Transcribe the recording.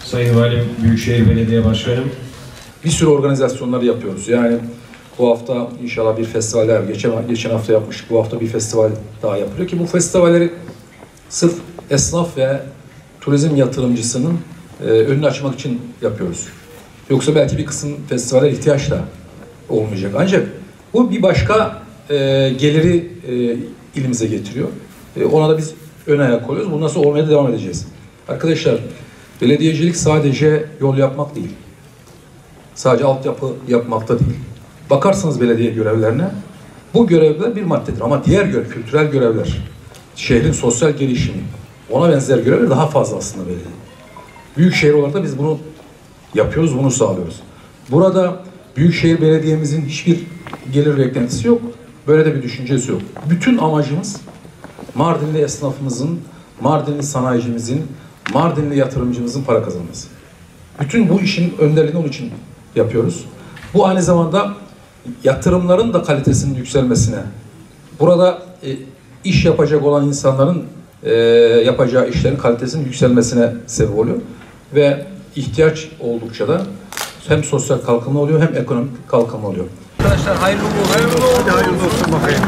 Sayın Valim, Büyükşehir Belediye Başkanım. Bir sürü organizasyonları yapıyoruz. Yani bu hafta inşallah bir festivaller, geçen hafta yapmıştık, bu hafta bir festival daha yapılıyor ki bu festivalleri sırf esnaf ve turizm yatırımcısının önünü açmak için yapıyoruz. Yoksa belki bir kısım festivaller ihtiyaç da olmayacak. Ancak bu bir başka geliri ilimize getiriyor. Ona da biz ön ayak koyuyoruz. Bundan sonra olmaya da devam edeceğiz. Arkadaşlar, belediyecilik sadece yol yapmak değil. Sadece altyapı yapmakta değil. Bakarsanız belediye görevlerine, bu görevler bir maddedir. Ama diğer görev, kültürel görevler, şehrin sosyal gelişimi, ona benzer görevler daha fazla aslında belediye. Büyükşehir olarak da biz bunu yapıyoruz, bunu sağlıyoruz. Burada Büyükşehir Belediye'mizin hiçbir gelir beklentisi yok. Böyle de bir düşüncesi yok. Bütün amacımız Mardinli esnafımızın, Mardinli sanayicimizin, Mardinli yatırımcımızın para kazanması. Bütün bu işin önderliğini onun için yapıyoruz. Bu aynı zamanda yatırımların da kalitesinin yükselmesine, burada iş yapacak olan insanların yapacağı işlerin kalitesinin yükselmesine sebep oluyor. Ve ihtiyaç oldukça da hem sosyal kalkınma oluyor hem ekonomik kalkınma oluyor. Arkadaşlar hayırlı olsun. Hayırlı olsun. Hadi hayırlı olsun bakayım.